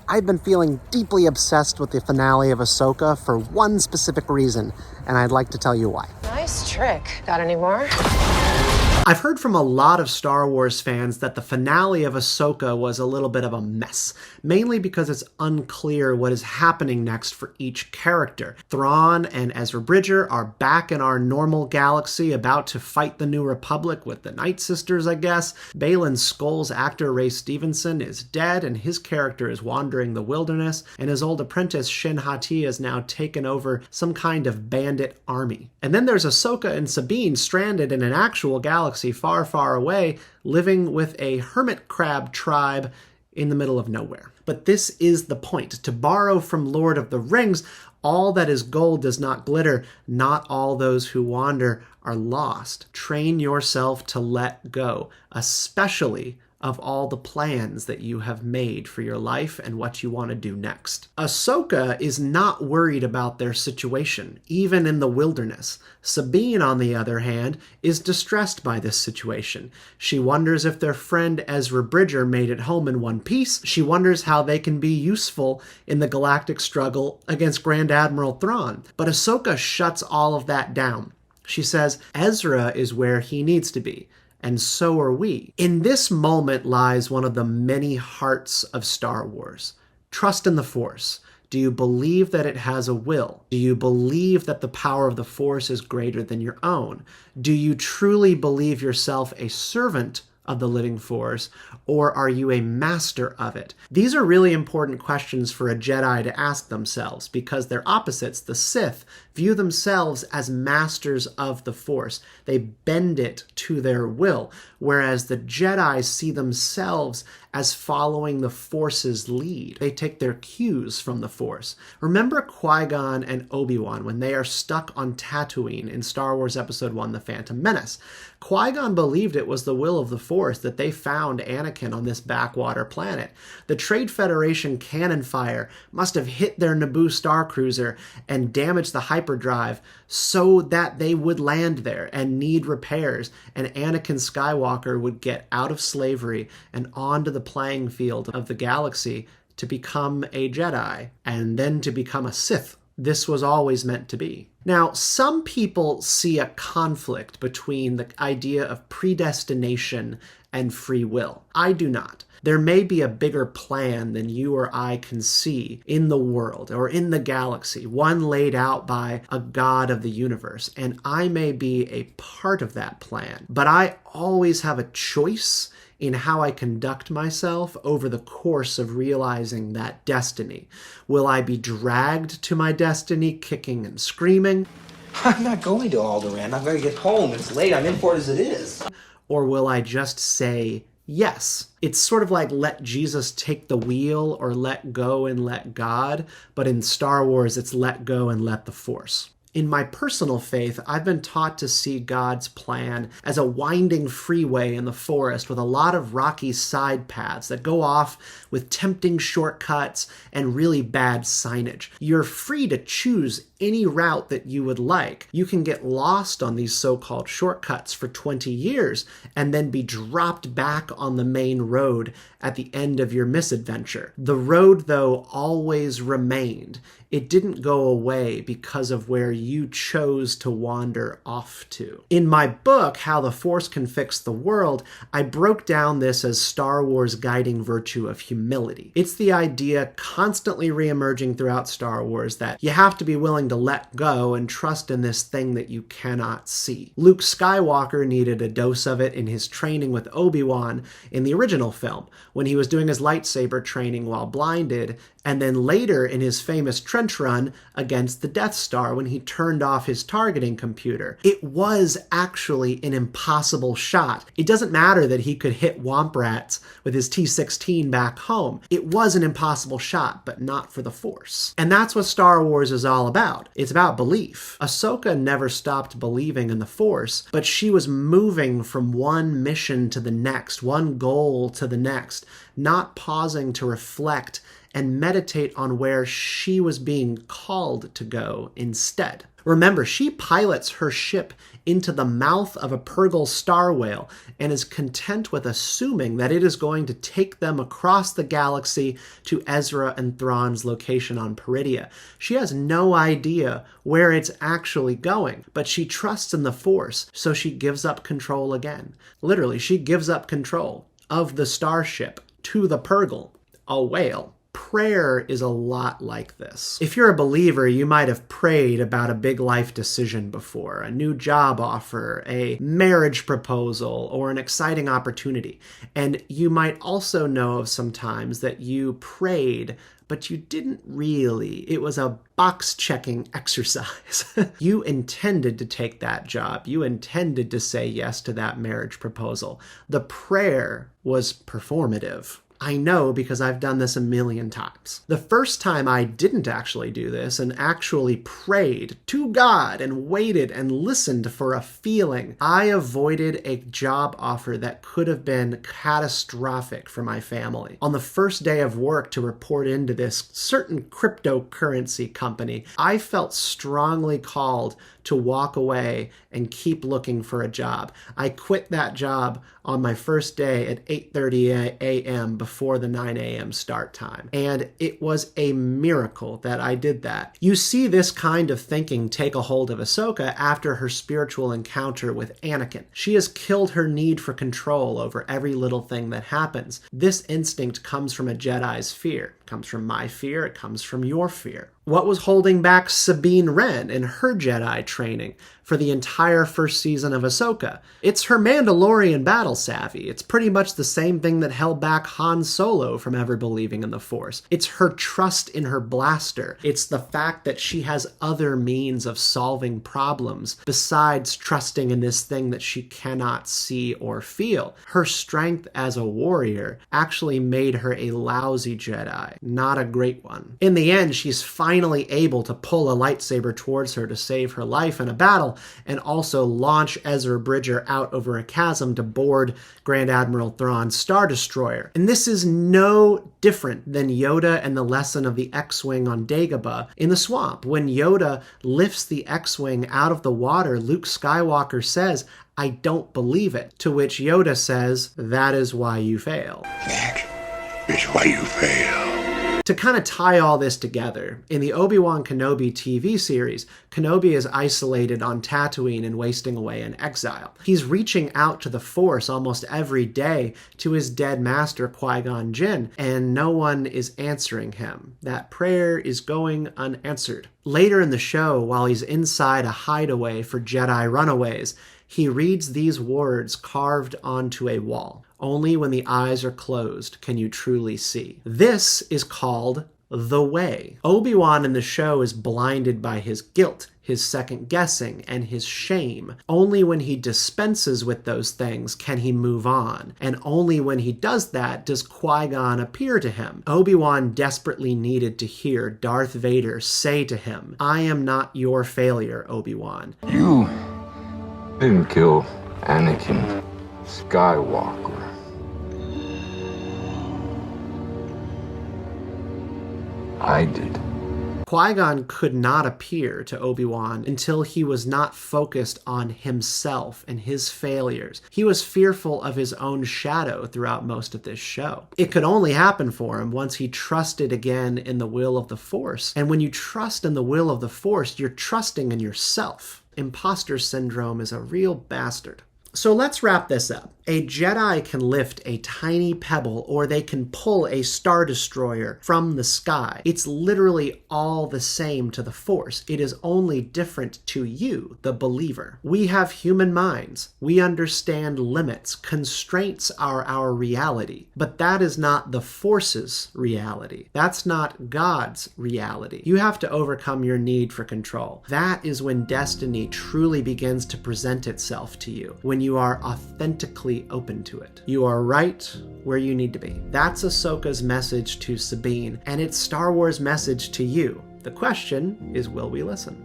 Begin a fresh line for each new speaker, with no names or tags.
I've been feeling deeply obsessed with the finale of Ahsoka for one specific reason, and I'd like to tell you why.
Nice trick. Got any more?
I've heard from a lot of Star Wars fans that the finale of Ahsoka was a little bit of a mess, mainly because it's unclear what is happening next for each character. Thrawn and Ezra Bridger are back in our normal galaxy, about to fight the New Republic with the Night Sisters, I guess. Baylan Skoll's actor Ray Stevenson is dead, and his character is wandering the wilderness, and his old apprentice Shin Hati has now taken over some kind of bandit army. And then there's Ahsoka and Sabine stranded in an actual galaxy far, far away, living with a hermit crab tribe in the middle of nowhere. But this is the point. To borrow from Lord of the Rings, all that is gold does not glitter. Not all those who wander are lost. Train yourself to let go, especially of all the plans that you have made for your life and what you want to do next. Ahsoka is not worried about their situation, even in the wilderness. Sabine, on the other hand, is distressed by this situation. She wonders if their friend Ezra Bridger made it home in one piece. She wonders how they can be useful in the galactic struggle against Grand Admiral Thrawn. But Ahsoka shuts all of that down. She says Ezra is where he needs to be, and so are we. In this moment lies one of the many hearts of Star Wars. Trust in the Force. Do you believe that it has a will? Do you believe that the power of the Force is greater than your own? Do you truly believe yourself a servant of the living Force, or are you a master of it? These are really important questions for a Jedi to ask themselves, because their opposites, the Sith, view themselves as masters of the Force. They bend it to their will, whereas the Jedi see themselves as following the Force's lead. They take their cues from the Force. Remember Qui-Gon and Obi-Wan when they are stuck on Tatooine in Star Wars Episode 1, The Phantom Menace. Qui-Gon believed it was the will of the Force that they found Anakin on this backwater planet. The Trade Federation cannon fire must have hit their Naboo starcruiser and damaged the hyperdrive so that they would land there and need repairs, and Anakin Skywalker would get out of slavery and onto the playing field of the galaxy to become a Jedi and then to become a Sith. This was always meant to be. Now, some people see a conflict between the idea of predestination and free will. I do not. There may be a bigger plan than you or I can see in the world or in the galaxy, one laid out by a god of the universe, and I may be a part of that plan. But I always have a choice in how I conduct myself over the course of realizing that destiny. Will I be dragged to my destiny kicking and screaming?
I'm not going to Alderaan. I'm going to get home. It's late. I'm in for it as it is.
Or will I just say yes? It's sort of like let Jesus take the wheel or let go and let God, but in Star Wars it's let go and let the Force. In my personal faith, I've been taught to see God's plan as a winding freeway in the forest with a lot of rocky side paths that go off with tempting shortcuts and really bad signage. You're free to choose any route that you would like. You can get lost on these so-called shortcuts for 20 years and then be dropped back on the main road at the end of your misadventure. The road, though, always remained. It didn't go away because of where you chose to wander off to. In my book, How the Force Can Fix the World, I broke down this as Star Wars' guiding virtue of humility. It's the idea constantly reemerging throughout Star Wars that you have to be willing to let go and trust in this thing that you cannot see. Luke Skywalker needed a dose of it in his training with Obi-Wan in the original film, when he was doing his lightsaber training while blinded, and then later in his famous trench run against the Death Star when he turned off his targeting computer. It was actually an impossible shot. It doesn't matter that he could hit Womp Rats with his T-16 back home. It was an impossible shot, but not for the Force. And that's what Star Wars is all about. It's about belief. Ahsoka never stopped believing in the Force, but she was moving from one mission to the next, one goal to the next, not pausing to reflect and meditate on where she was being called to go instead. Remember, she pilots her ship into the mouth of a Purgle star whale and is content with assuming that it is going to take them across the galaxy to Ezra and Thrawn's location on Peridea. She has no idea where it's actually going, but she trusts in the Force, so she gives up control again. Literally, she gives up control of the starship to the Purgle, a whale. Prayer is a lot like this. If you're a believer, you might have prayed about a big life decision before, a new job offer, a marriage proposal, or an exciting opportunity. And you might also know of some times that you prayed, but you didn't really. It was a box-checking exercise. You intended to take that job. You intended to say yes to that marriage proposal. The prayer was performative. I know because I've done this a million times. The first time I didn't actually do this and actually prayed to God and waited and listened for a feeling, I avoided a job offer that could have been catastrophic for my family. On the first day of work to report into this certain cryptocurrency company, I felt strongly called to walk away and keep looking for a job. I quit that job on my first day at 8:30 a.m. before the 9 a.m. start time. And it was a miracle that I did that. You see this kind of thinking take a hold of Ahsoka after her spiritual encounter with Anakin. She has killed her need for control over every little thing that happens. This instinct comes from a Jedi's fear. It comes from my fear. It comes from your fear. What was holding back Sabine Wren in her Jedi training for the entire first season of Ahsoka? It's her Mandalorian battle savvy. It's pretty much the same thing that held back Han Solo from ever believing in the Force. It's her trust in her blaster. It's the fact that she has other means of solving problems besides trusting in this thing that she cannot see or feel. Her strength as a warrior actually made her a lousy Jedi, not a great one. In the end, she's finally able to pull a lightsaber towards her to save her life in a battle and also launch Ezra Bridger out over a chasm to board Grand Admiral Thrawn's Star Destroyer. And this is no different than Yoda and the lesson of the X-Wing on Dagobah in the swamp. When Yoda lifts the X-Wing out of the water, Luke Skywalker says, "I don't believe it," to which Yoda says, "That is why you fail."
That is why you fail.
To kind of tie all this together, in the Obi-Wan Kenobi TV series, Kenobi is isolated on Tatooine and wasting away in exile. He's reaching out to the Force almost every day to his dead master Qui-Gon Jinn, and no one is answering him. That prayer is going unanswered. Later in the show, while he's inside a hideaway for Jedi runaways, he reads these words carved onto a wall. Only when the eyes are closed can you truly see. This is called the way. Obi-Wan in the show is blinded by his guilt, his second guessing, and his shame. Only when he dispenses with those things can he move on. And only when he does that does Qui-Gon appear to him. Obi-Wan desperately needed to hear Darth Vader say to him, "I am not your failure, Obi-Wan."
You didn't kill Anakin Skywalker. I did.
Qui-Gon could not appear to Obi-Wan until he was not focused on himself and his failures. He was fearful of his own shadow throughout most of this show. It could only happen for him once he trusted again in the will of the Force. And when you trust in the will of the Force, you're trusting in yourself. Imposter syndrome is a real bastard. So let's wrap this up. A Jedi can lift a tiny pebble or they can pull a Star Destroyer from the sky. It's literally all the same to the Force. It is only different to you, the believer. We have human minds. We understand limits. Constraints are our reality. But that is not the Force's reality. That's not God's reality. You have to overcome your need for control. That is when destiny truly begins to present itself to you, when you are authentically open to it. You are right where you need to be. That's Ahsoka's message to Sabine, and it's Star Wars' message to you. The question is, will we listen?